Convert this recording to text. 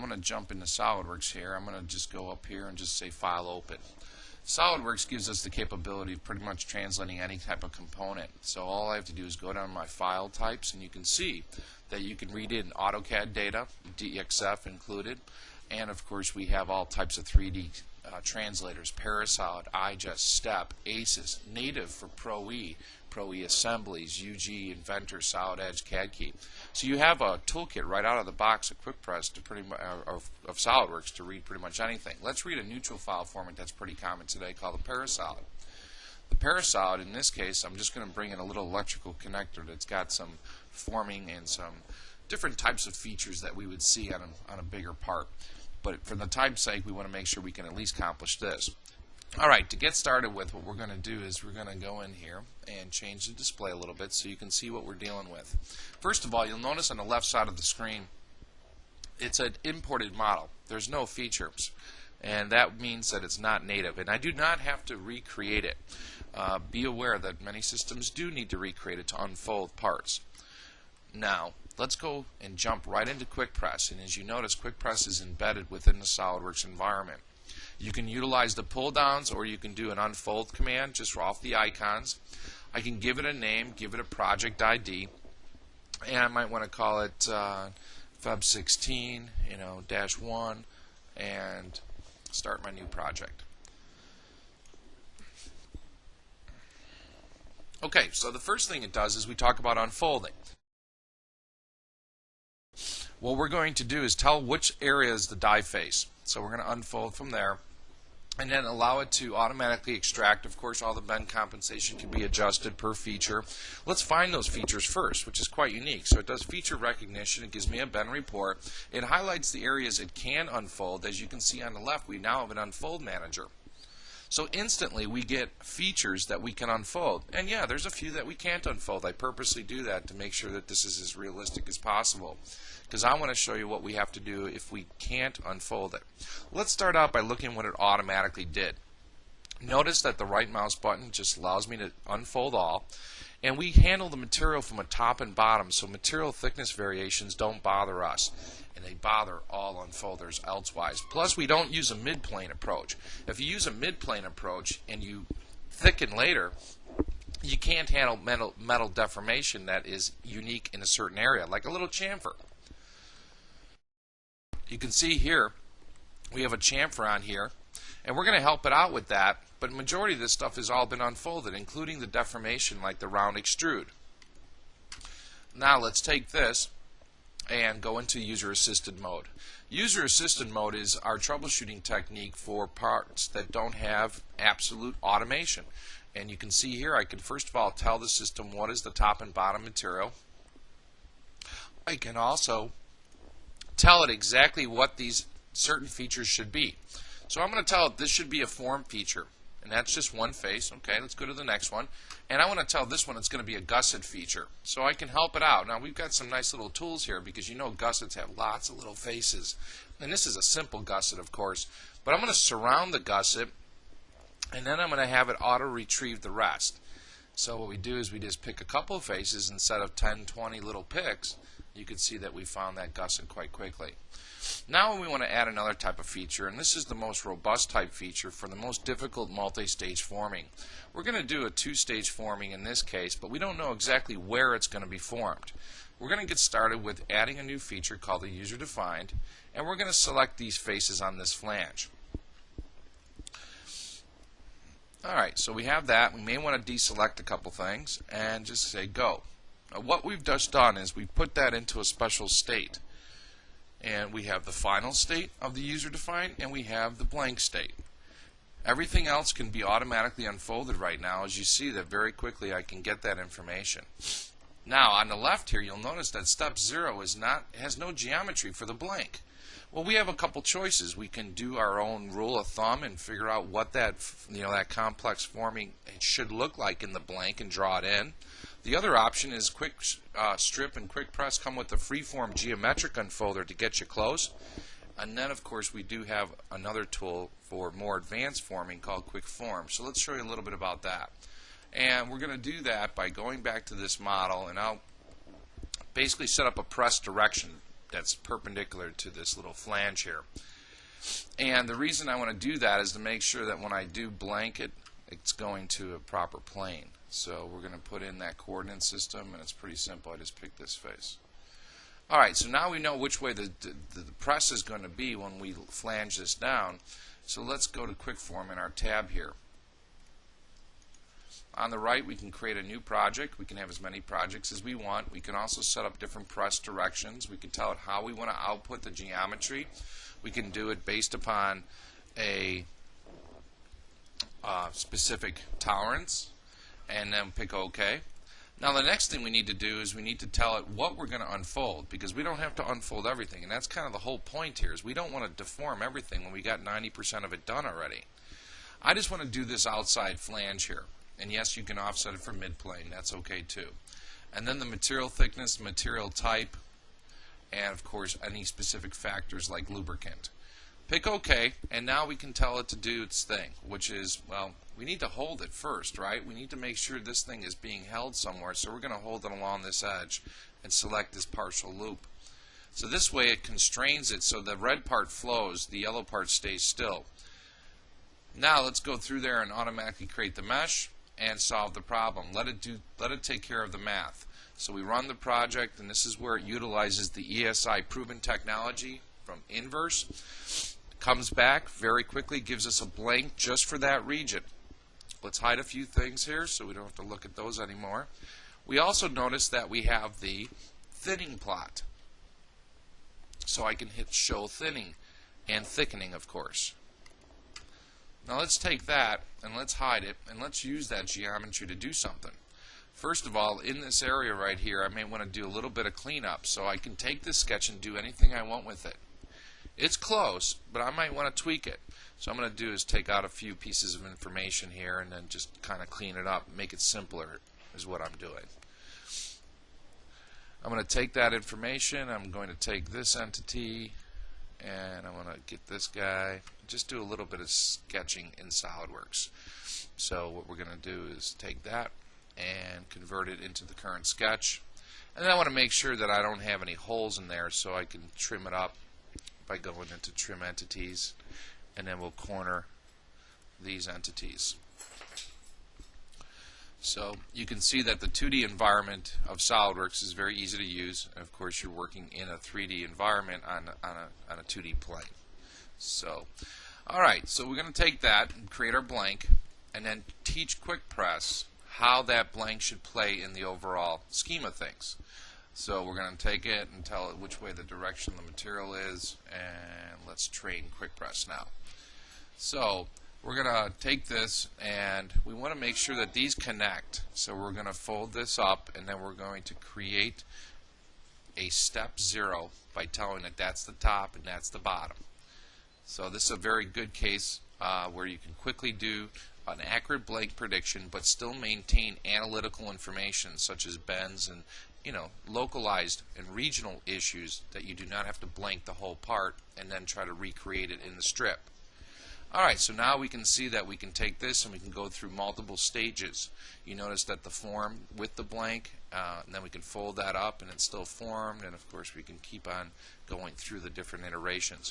going to jump into SolidWorks here. I'm going to just go up here and just say File Open. SolidWorks gives us the capability of pretty much translating any type of component. So all I have to do is go down to my file types, and you can see that you can read in AutoCAD data, DXF included, and of course we have all types of 3D translators, Parasolid, iGest, Step, ACES, Native for Pro-E, Pro-E Assemblies, UG, Inventor, Solid Edge, CAD Key. So you have a toolkit right out of the box of QuickPress to pretty much, of SolidWorks to read pretty much anything. Let's read a neutral file format that's pretty common today called the Parasolid. The Parasolid, in this case, I'm just going to bring in a little electrical connector that's got some forming and some different types of features that we would see on a bigger part. But for the time's sake, we want to make sure we can at least accomplish this. Alright, to get started with, what we're going to do is we're going to go in here and change the display a little bit so you can see what we're dealing with. First of all, you'll notice on the left side of the screen it's an imported model. There's no features, and that means that it's not native, and I do not have to recreate it. Be aware that many systems do need to recreate it to unfold parts. Now, let's go and jump right into QuickPress, and as you notice, QuickPress is embedded within the SolidWorks environment. You can utilize the pull downs, or you can do an unfold command just off the icons. I can give it a name, give it a project ID, and I might want to call it Feb 16, -1, and start my new project. Okay, so the first thing it does is we talk about unfolding. What we're going to do is tell which area is the die face. So we're going to unfold from there and then allow it to automatically extract. Of course, all the bend compensation can be adjusted per feature. Let's find those features first, which is quite unique. So it does feature recognition. It gives me a bend report. It highlights the areas it can unfold. As you can see on the left, we now have an unfold manager. So instantly we get features that we can unfold. And yeah, there's a few that we can't unfold. I purposely do that to make sure that this is as realistic as possible, because I want to show you what we have to do if we can't unfold it. Let's start out by looking what it automatically did. Notice that the right mouse button just allows me to unfold all, and we handle the material from a top and bottom, so material thickness variations don't bother us, and they bother all unfolders elsewise. Plus, we don't use a mid-plane approach. If you use a mid-plane approach and you thicken later, you can't handle metal deformation that is unique in a certain area, like a little chamfer. You can see here we have a chamfer on here, and we're going to help it out with that, but the majority of this stuff has all been unfolded, including the deformation like the round extrude. Now let's take this and go into user assisted mode. User assisted mode is our troubleshooting technique for parts that don't have absolute automation. And you can see here I can first of all tell the system what is the top and bottom material. I can also tell it exactly what these certain features should be. So I'm going to tell it this should be a form feature, and that's just one face. Okay, let's go to the next one, and I want to tell this one it's going to be a gusset feature, so I can help it out. Now we've got some nice little tools here, because you know gussets have lots of little faces, and this is a simple gusset, of course, but I'm going to surround the gusset, and then I'm going to have it auto retrieve the rest. So what we do is we just pick a couple of faces instead of 10, 20 little picks. You can see that we found that gusset quite quickly. Now we want to add another type of feature, and this is the most robust type feature for the most difficult multi-stage forming. We're going to do a two-stage forming in this case, but we don't know exactly where it's going to be formed. We're going to get started with adding a new feature called the user defined, and we're going to select these faces on this flange. Alright, so we have that. We may want to deselect a couple things and just say go. Now, what we've just done is we put that into a special state, and we have the final state of the user defined and we have the blank state. Everything else can be automatically unfolded right now. As you see that very quickly I can get that information. Now on the left here you'll notice that step 0 has no geometry for the blank. Well, we have a couple choices. We can do our own rule of thumb and figure out what that complex forming should look like in the blank and draw it in. The other option is Quick Strip and QuickPress come with a freeform geometric unfolder to get you close. And then, of course, we do have another tool for more advanced forming called Quick Form. So let's show you a little bit about that. And we're going to do that by going back to this model, and I'll basically set up a press direction that's perpendicular to this little flange here. And the reason I want to do that is to make sure that when I do blank it, it's going to a proper plane. So we're going to put in that coordinate system, and it's pretty simple. I just pick this face. Alright, so now we know which way the press is going to be when we flange this down. So let's go to QuickForm in our tab here. On the right, we can create a new project. We can have as many projects as we want. We can also set up different press directions. We can tell it how we want to output the geometry. We can do it based upon a specific tolerance, and then pick OK. Now the next thing we need to do is we need to tell it what we're going to unfold, because we don't have to unfold everything, and that's kind of the whole point here, is we don't want to deform everything when we got 90% of it done already. I just want to do this outside flange here, and yes, you can offset it from midplane, that's okay too. And then the material thickness, material type, and of course any specific factors like lubricant. Pick OK, and now we can tell it to do its thing, which is, well, we need to hold it first, right? We need to make sure this thing is being held somewhere, so we're going to hold it along this edge and select this partial loop. So this way it constrains it so the red part flows, the yellow part stays still. Now let's go through there and automatically create the mesh and solve the problem. Let it take care of the math. So we run the project, and this is where it utilizes the ESI proven technology from Inverse. Comes back very quickly, gives us a blank just for that region. Let's hide a few things here so we don't have to look at those anymore. We also notice that we have the thinning plot. So I can hit show thinning and thickening, of course. Now let's take that and let's hide it, and let's use that geometry to do something. First of all, in this area right here, I may want to do a little bit of cleanup, so I can take this sketch and do anything I want with it. It's close, but I might want to tweak it. So I'm going to do is take out a few pieces of information here and then just kind of clean it up, make it simpler is what I'm doing. I'm going to take that information, I'm going to take this entity, and I'm going to get this guy, just do a little bit of sketching in SolidWorks. So what we're going to do is take that and convert it into the current sketch. And then I want to make sure that I don't have any holes in there, so I can trim it up by going into Trim Entities, and then we'll corner these entities. So you can see that the 2D environment of SolidWorks is very easy to use, and of course you're working in a 3D environment on a 2D plane. So, alright, so we're going to take that and create our blank, and then teach QuickPress how that blank should play in the overall scheme of things. So we're going to take it and tell it which way the direction of the material is, and let's train QuickPress now. So we're going to take this, and we want to make sure that these connect. So we're going to fold this up, and then we're going to create a step 0 by telling it that's the top and that's the bottom. So this is a very good case where you can quickly do an accurate blank prediction but still maintain analytical information such as bends and localized and regional issues that you do not have to blank the whole part and then try to recreate it in the strip. Alright, so now we can see that we can take this and we can go through multiple stages. You notice that the form with the blank, and then we can fold that up and it's still formed, and of course we can keep on going through the different iterations.